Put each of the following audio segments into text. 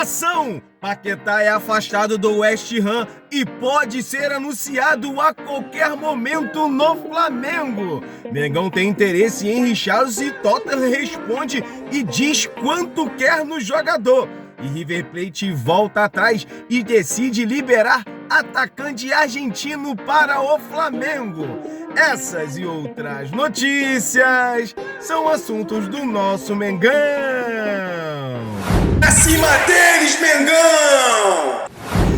Informação: Paquetá é afastado do West Ham e pode ser anunciado a qualquer momento no Flamengo. Mengão tem interesse em Richarlison e Tottenham responde e diz quanto quer no jogador. E River Plate volta atrás e decide liberar atacante argentino para o Flamengo. Essas e outras notícias são assuntos do nosso Mengão. Acima deles, Mengão!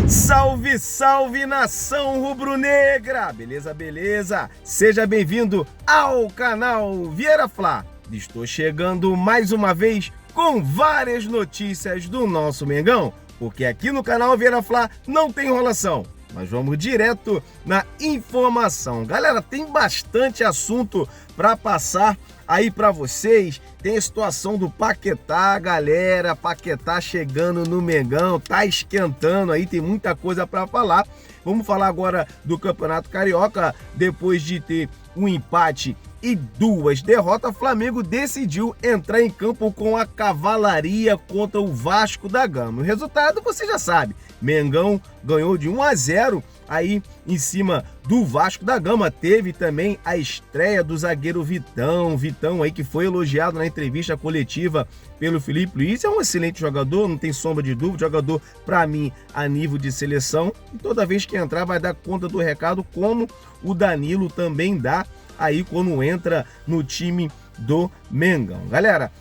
Salve, salve, nação rubro-negra! Beleza, beleza? Seja bem-vindo ao canal Vieira Fla. Estou chegando mais uma vez com várias notícias do nosso Mengão, porque aqui no canal Vieira Fla não tem enrolação. Mas vamos direto na informação. Galera, tem bastante assunto para passar aí para vocês. Tem a situação do Paquetá, galera. Paquetá chegando no Mengão, tá esquentando aí, tem muita coisa para falar. Vamos falar agora do Campeonato Carioca. Depois de ter um empate e 2 derrotas, Flamengo decidiu entrar em campo com a cavalaria contra o Vasco da Gama. O resultado você já sabe, Mengão ganhou de 1-0 aí em cima do Vasco da Gama. Teve também a estreia do zagueiro Vitão aí que foi elogiado na entrevista coletiva pelo Felipe Luiz. É um excelente jogador, não tem sombra de dúvida, jogador para mim a nível de seleção, e toda vez que entrar vai dar conta do recado, como o Danilo também dá aí quando entra no time do Mengão. Galera,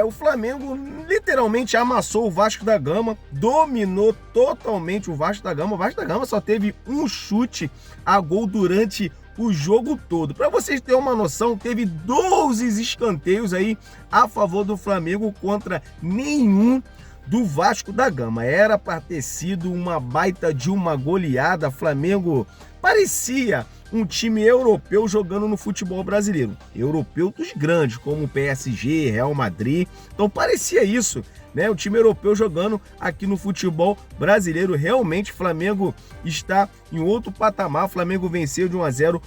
o Flamengo literalmente amassou o Vasco da Gama, dominou totalmente o Vasco da Gama. O Vasco da Gama só teve um chute a gol durante o jogo todo. Para vocês terem uma noção, teve 12 escanteios aí a favor do Flamengo contra nenhum do Vasco da Gama. Era para ter sido uma baita de uma goleada. Flamengo parecia um time europeu jogando no futebol brasileiro. Europeu dos grandes, como o PSG, Real Madrid. Então parecia isso, né? O time europeu jogando aqui no futebol brasileiro. Realmente o Flamengo está em outro patamar. O Flamengo venceu de 1-0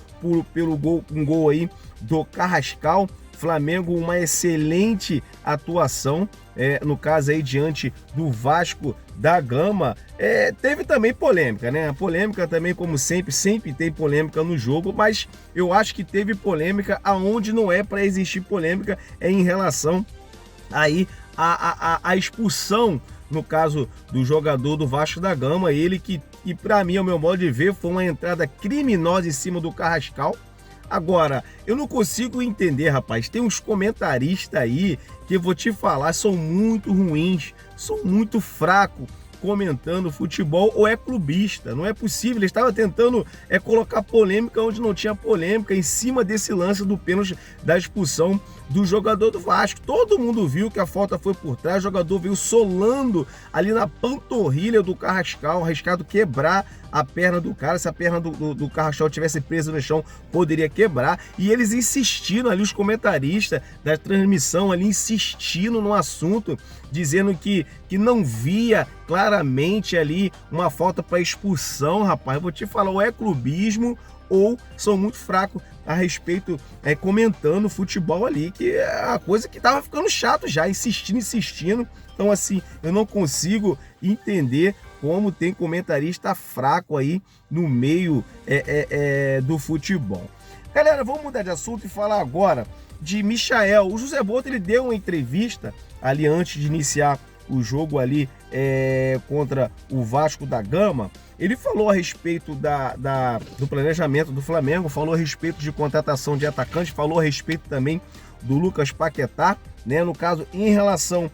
pelo gol, um gol aí do Carrascal. Flamengo, uma excelente atuação, no caso aí diante do Vasco da Gama. Teve também polêmica, né? A polêmica também, como sempre tem polêmica no jogo, mas eu acho que teve polêmica aonde não é para existir polêmica, em relação aí a expulsão, no caso do jogador do Vasco da Gama, ele que, e para mim, ao meu modo de ver, foi uma entrada criminosa em cima do Carrascal. Agora, eu não consigo entender, rapaz, tem uns comentaristas aí que eu vou te falar, são muito ruins, são muito fracos comentando futebol, ou é clubista, não é possível. Ele estava tentando colocar polêmica onde não tinha polêmica, em cima desse lance do pênalti da expulsão do jogador do Vasco. Todo mundo viu que a falta foi por trás, o jogador veio solando ali na panturrilha do Carrascal, arriscado quebrar a perna do cara. Se a perna do Carrascal tivesse preso no chão, poderia quebrar. E eles insistindo ali, os comentaristas da transmissão ali, insistindo no assunto, dizendo que não via claramente ali uma falta para expulsão. Rapaz, eu vou te falar, ou é clubismo ou são muito fracos a respeito, comentando futebol ali, que é a coisa que tava ficando chato já, insistindo. Então assim, eu não consigo entender como tem comentarista fraco aí no meio do futebol. Galera, vamos mudar de assunto e falar agora de Michael. O José Bottas, ele deu uma entrevista ali antes de iniciar o jogo ali contra o Vasco da Gama. Ele falou a respeito do planejamento do Flamengo, falou a respeito de contratação de atacantes, falou a respeito também do Lucas Paquetá, né? No caso, em relação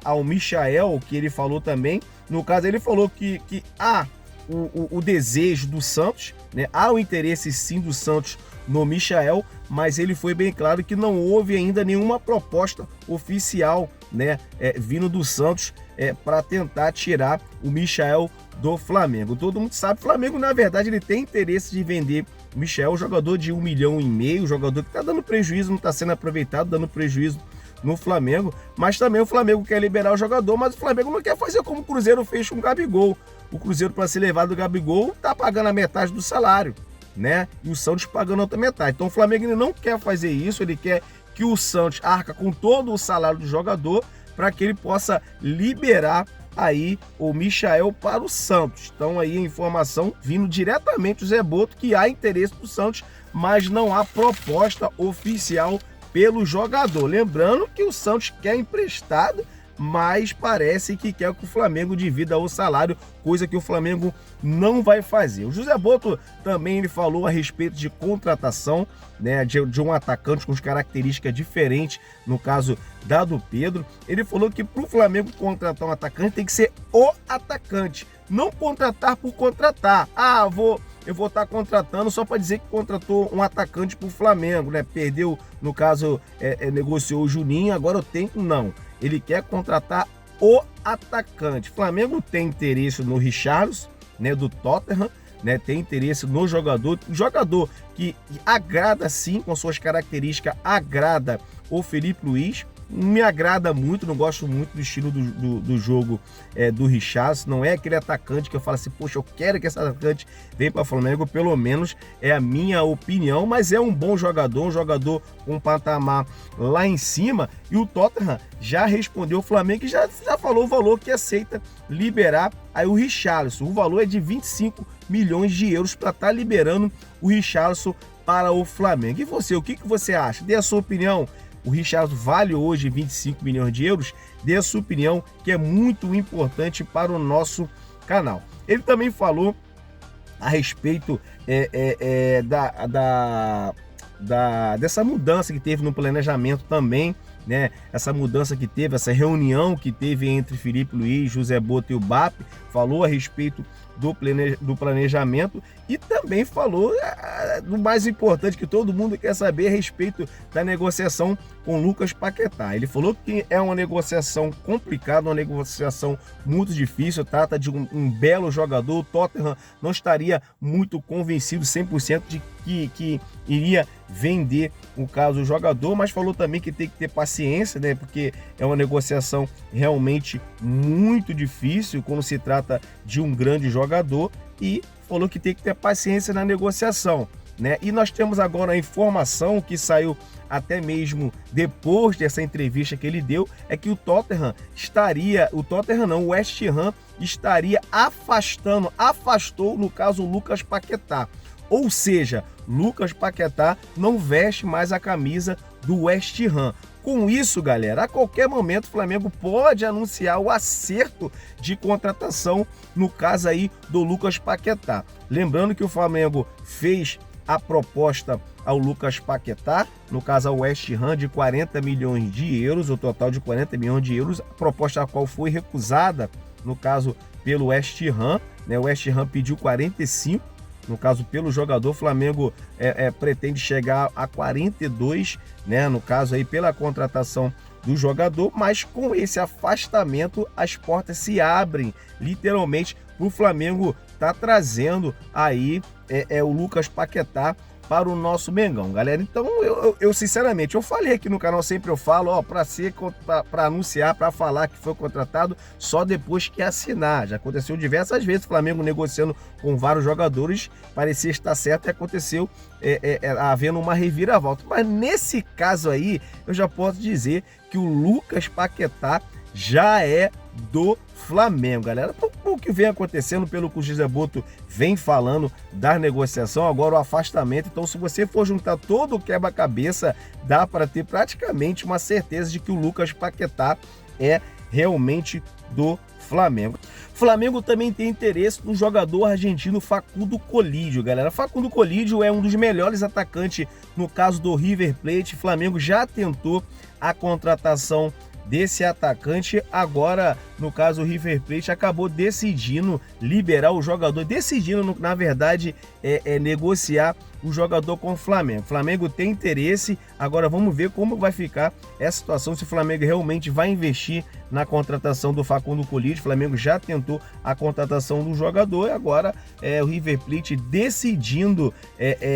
ao Michael, que ele falou também, no caso ele falou que há o desejo do Santos, né? Há o interesse sim do Santos no Michael, mas ele foi bem claro que não houve ainda nenhuma proposta oficial, né, vindo do Santos para tentar tirar o Michael do Flamengo. Todo mundo sabe, o Flamengo na verdade ele tem interesse de vender o Michael, jogador de 1,5 milhão, jogador que está dando prejuízo, não está sendo aproveitado, dando prejuízo no Flamengo, mas também o Flamengo quer liberar o jogador, mas o Flamengo não quer fazer como o Cruzeiro fez com o Gabigol. O Cruzeiro, para ser levado do Gabigol, tá pagando a metade do salário, né? E o Santos pagando a outra metade. Então o Flamengo ele não quer fazer isso, ele quer que o Santos arca com todo o salário do jogador para que ele possa liberar aí o Michael para o Santos. Então aí a informação vindo diretamente do Zé Boto que há interesse do Santos, mas não há proposta oficial pelo jogador. Lembrando que o Santos quer emprestado, mas parece que quer que o Flamengo divida o salário, coisa que o Flamengo não vai fazer. O José Boto também ele falou a respeito de contratação, né, de um atacante com características diferentes, no caso da do Pedro. Ele falou que para o Flamengo contratar um atacante tem que ser o atacante, não contratar por contratar. Eu vou estar contratando só para dizer que contratou um atacante para o Flamengo, né? Perdeu, no caso, negociou o Juninho, agora eu tenho. Não. Ele quer contratar o atacante. O Flamengo tem interesse no Richarlison, né, do Tottenham, né? Tem interesse no jogador. O jogador que agrada sim, com suas características, agrada o Felipe Luiz. Me agrada muito, não gosto muito do estilo do jogo do Richarlison. Não é aquele atacante que eu falo assim, poxa, eu quero que esse atacante venha para o Flamengo, pelo menos é a minha opinião, mas é um bom jogador, um jogador com um patamar lá em cima. E o Tottenham já respondeu o Flamengo e já falou o valor que aceita liberar aí o Richarlison. O valor é de 25 milhões de euros para estar liberando o Richarlison para o Flamengo. E você, o que você acha? Dê a sua opinião. O Richarlison vale hoje 25 milhões de euros? Dê a sua opinião, que é muito importante para o nosso canal. Ele também falou a respeito dessa mudança que teve no planejamento também, né? Essa mudança que teve, essa reunião que teve entre Felipe Luiz, José Boto e o BAP, falou a respeito do planejamento e também falou do mais importante que todo mundo quer saber a respeito da negociação com Lucas Paquetá. Ele falou que é uma negociação complicada, uma negociação muito difícil, trata de um belo jogador. O Tottenham não estaria muito convencido 100% de que iria vender o caso do jogador, mas falou também que tem que ter paciência, né? Porque é uma negociação realmente muito difícil quando se trata de um grande jogador, e falou que tem que ter paciência na negociação, né? E nós temos agora a informação que saiu até mesmo depois dessa entrevista que ele deu, é que o West Ham estaria afastou, no caso, o Lucas Paquetá. Ou seja, Lucas Paquetá não veste mais a camisa do West Ham. Com isso, galera, a qualquer momento o Flamengo pode anunciar o acerto de contratação, no caso aí do Lucas Paquetá. Lembrando que o Flamengo fez a proposta ao Lucas Paquetá, no caso ao West Ham, de 40 milhões de euros, o total de 40 milhões de euros, a proposta a qual foi recusada, no caso, pelo West Ham, né? O West Ham pediu 45, no caso, pelo jogador. O Flamengo pretende chegar a 42, né? No caso aí, pela contratação do jogador, mas com esse afastamento, as portas se abrem, literalmente, para o Flamengo tá trazendo aí o Lucas Paquetá para o nosso Mengão, galera. Então, eu sinceramente, eu falei aqui no canal, sempre eu falo, ó, para anunciar, para falar que foi contratado, só depois que assinar. Já aconteceu diversas vezes, o Flamengo negociando com vários jogadores, parecia estar certo, e aconteceu havendo uma reviravolta. Mas nesse caso aí, eu já posso dizer que o Lucas Paquetá já é do Flamengo, galera. O que vem acontecendo, pelo que o José Boto vem falando da negociação, agora o afastamento. Então, se você for juntar todo o quebra-cabeça, dá para ter praticamente uma certeza de que o Lucas Paquetá é realmente do Flamengo. Flamengo também tem interesse no jogador argentino Facundo Colídio, galera. Facundo Colídio é um dos melhores atacantes no caso do River Plate. Flamengo já tentou a contratação desse atacante, agora no caso o River Plate acabou decidindo liberar o jogador, na verdade negociar o jogador com o Flamengo. O Flamengo tem interesse, agora vamos ver como vai ficar essa situação, se o Flamengo realmente vai investir na contratação do Facundo Colídio. O Flamengo já tentou a contratação do jogador e agora o River Plate decidindo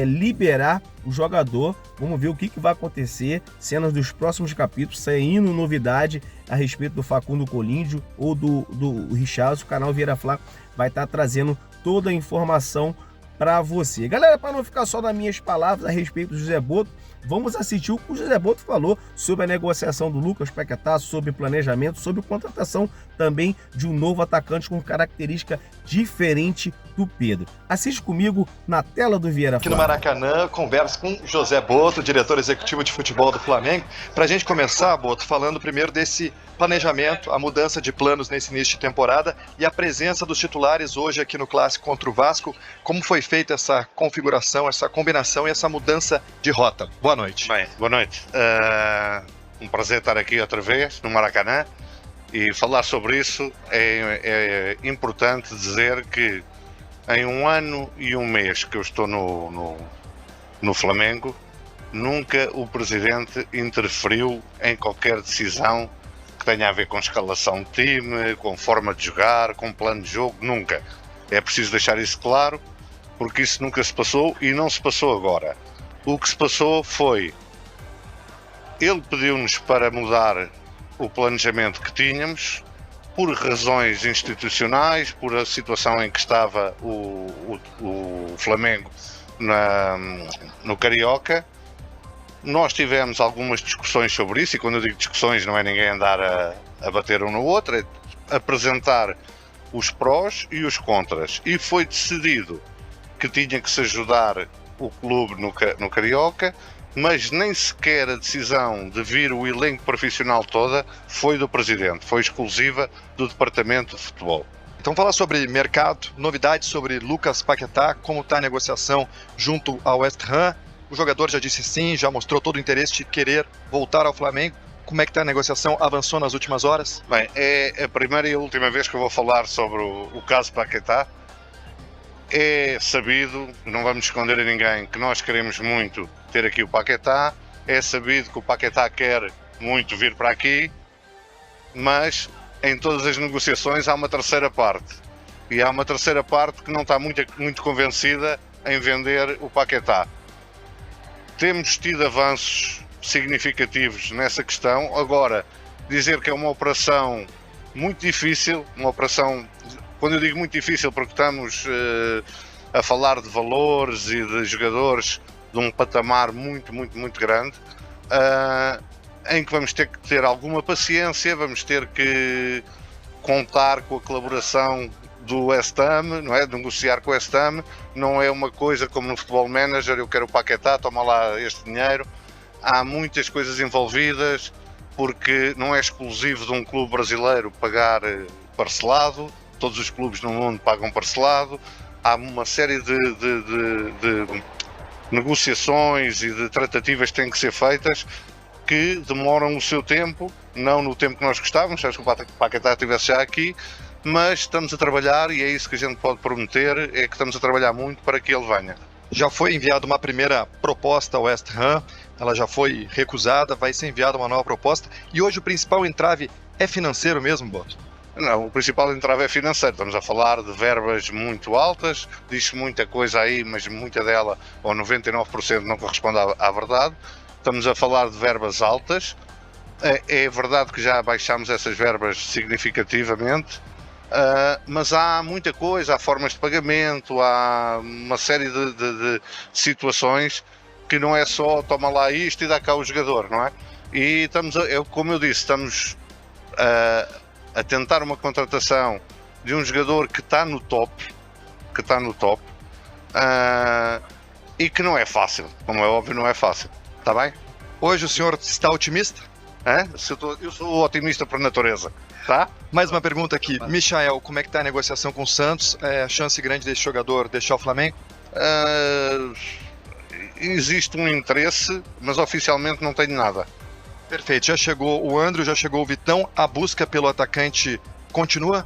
liberar o jogador. Vamos ver o que vai acontecer, cenas dos próximos capítulos, saindo novidade a respeito do Facundo Colídio ou do Richarlison. O canal Vieira Fla vai estar trazendo toda a informação para você. Galera, para não ficar só nas minhas palavras a respeito do José Boto, vamos assistir o que o José Boto falou sobre a negociação do Lucas Paquetá, sobre planejamento, sobre contratação também de um novo atacante com característica diferente do Pedro. Assiste comigo na tela do Vieira Aqui Flá. no Maracanã, converso com José Boto, diretor executivo de futebol do Flamengo. Para a gente começar, Boto, falando primeiro desse planejamento, a mudança de planos nesse início de temporada e a presença dos titulares hoje aqui no Clássico contra o Vasco. Como foi feita essa configuração, essa combinação e essa mudança de rota? Boa noite. Bem, boa noite. Um prazer estar aqui outra vez no Maracanã e falar sobre isso. É importante dizer que em 1 ano e 1 mês que eu estou no Flamengo, nunca o Presidente interferiu em qualquer decisão que tenha a ver com escalação de time, com forma de jogar, com plano de jogo, nunca. É preciso deixar isso claro, porque isso nunca se passou e não se passou agora. O que se passou foi, ele pediu-nos para mudar o planejamento que tínhamos, por razões institucionais, por a situação em que estava o Flamengo no Carioca. Nós tivemos algumas discussões sobre isso, e quando eu digo discussões não é ninguém andar a bater um no outro, é apresentar os prós e os contras. E foi decidido que tinha que se ajudar o clube no Carioca, mas nem sequer a decisão de vir o elenco profissional toda foi do Presidente, foi exclusiva do Departamento de Futebol. Então falar sobre mercado, novidades sobre Lucas Paquetá, como está a negociação junto ao West Ham. O jogador já disse sim, já mostrou todo o interesse de querer voltar ao Flamengo. Como é que está a negociação? Avançou nas últimas horas? Bem, é a primeira e a última vez que eu vou falar sobre o caso Paquetá. É sabido, não vamos esconder a ninguém, que nós queremos muito ter aqui o Paquetá. É sabido que o Paquetá quer muito vir para aqui, mas em todas as negociações há uma terceira parte. E há uma terceira parte que não está muito convencida em vender o Paquetá. Temos tido avanços significativos nessa questão. Agora, dizer que é uma operação muito difícil, uma operação, quando eu digo muito difícil, porque estamos a falar de valores e de jogadores de um patamar muito grande, em que vamos ter que ter alguma paciência, vamos ter que contar com a colaboração do West Ham, não é? De negociar com o West Ham, não é uma coisa como no Futebol Manager, eu quero o Paquetá, toma lá este dinheiro. Há muitas coisas envolvidas, porque não é exclusivo de um clube brasileiro pagar parcelado, todos os clubes no mundo pagam parcelado. Há uma série de negociações e de tratativas que têm que ser feitas, que demoram o seu tempo, não no tempo que nós gostávamos, acho que o Paquetá estivesse já aqui, mas estamos a trabalhar, e é isso que a gente pode prometer, é que estamos a trabalhar muito para que ele venha. Já foi enviada uma primeira proposta ao West Ham, ela já foi recusada, vai ser enviada uma nova proposta, e hoje o principal entrave é financeiro mesmo, Boto? Não, o principal entrave é financeiro. Estamos a falar de verbas muito altas, diz-se muita coisa aí, mas muita dela, ou 99%, não corresponde à verdade. Estamos a falar de verbas altas. É verdade que já baixámos essas verbas significativamente, mas há muita coisa, há formas de pagamento, há uma série de situações que não é só toma lá isto e dá cá o jogador, não é? E estamos, como eu disse, estamos a tentar uma contratação de um jogador que está no top, e que não é fácil, como é óbvio, não é fácil, está bem? Hoje o senhor está otimista? Eu sou otimista por natureza, tá? Mais uma pergunta aqui, Michael, como é que está a negociação com o Santos? É a chance grande desse jogador deixar o Flamengo? Existe um interesse, mas oficialmente não tenho nada. Perfeito, já chegou o André, já chegou o Vitão, a busca pelo atacante continua?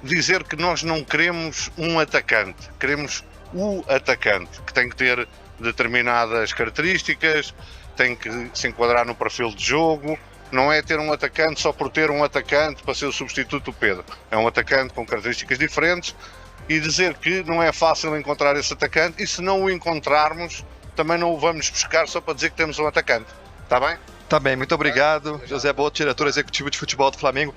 Dizer que nós não queremos um atacante, queremos o atacante, que tem que ter determinadas características, tem que se enquadrar no perfil de jogo, não é ter um atacante só por ter um atacante para ser o substituto do Pedro. É um atacante com características diferentes, e dizer que não é fácil encontrar esse atacante, e se não o encontrarmos, também não o vamos buscar só para dizer que temos um atacante. Está bem? Tá bem, muito obrigado. José Boto, diretor executivo de futebol do Flamengo.